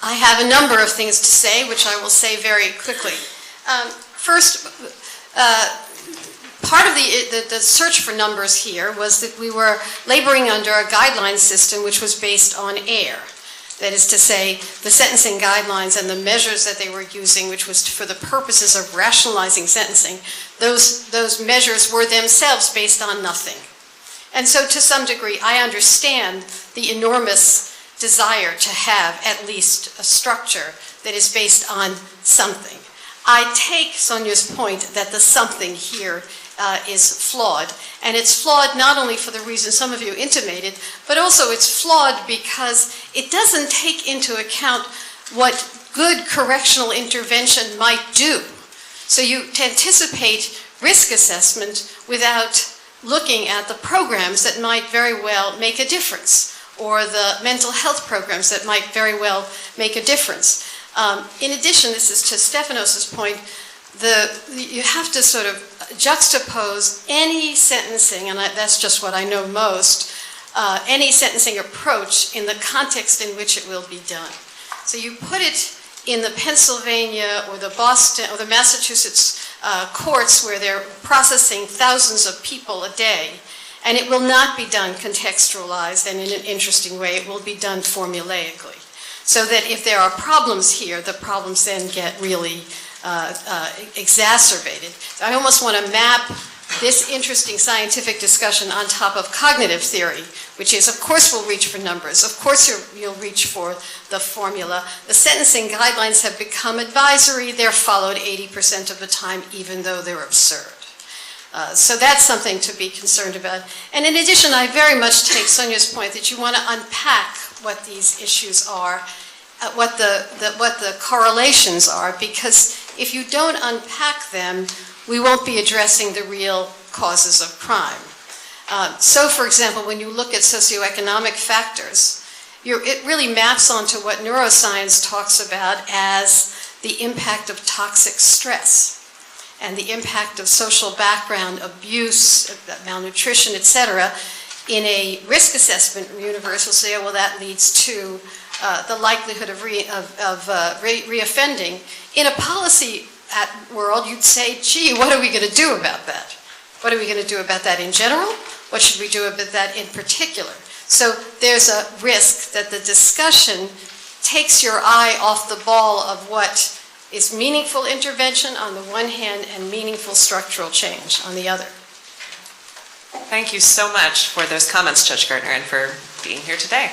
I have a number of things to say, which I will say very quickly. First, part of the search for numbers here was that we were laboring under a guideline system which was based on AIR. That is to say, the sentencing guidelines and the measures that they were using, which was for the purposes of rationalizing sentencing, those measures were themselves based on nothing. And so to some degree, I understand the enormous desire to have at least a structure that is based on something. I take Sonia's point that the something here is flawed. And it's flawed not only for the reason some of you intimated, but also it's flawed because it doesn't take into account what good correctional intervention might do. So you anticipate risk assessment without looking at the programs that might very well make a difference, or the mental health programs that might very well make a difference. In addition, this is to Stefanos' point, you have to sort of juxtapose any sentencing, and that's just what I know most, any sentencing approach in the context in which it will be done. So you put it in the Pennsylvania or the Boston or the Massachusetts courts where they're processing thousands of people a day, and it will not be done contextualized and in an interesting way. It will be done formulaically. So that if there are problems here, the problems then get really exacerbated. I almost want to map this interesting scientific discussion on top of cognitive theory, which is, of course, we'll reach for numbers. Of course, you'll reach for the formula. The sentencing guidelines have become advisory. They're followed 80% of the time, even though they're absurd. So that's something to be concerned about. And in addition, I very much take Sonia's point that you want to unpack what these issues are, what the correlations are, because if you don't unpack them, we won't be addressing the real causes of crime. So, for example, when you look at socioeconomic factors, it really maps onto what neuroscience talks about as the impact of toxic stress and the impact of social background, abuse, malnutrition, etc. In a risk assessment universe, we'll say, oh, well, that leads to the likelihood of reoffending. In a policy world, you'd say, gee, what are we going to do about that? What are we going to do about that in general? What should we do about that in particular? So there's a risk that the discussion takes your eye off the ball of what is meaningful intervention on the one hand and meaningful structural change on the other. Thank you so much for those comments, Judge Gardner, and for being here today.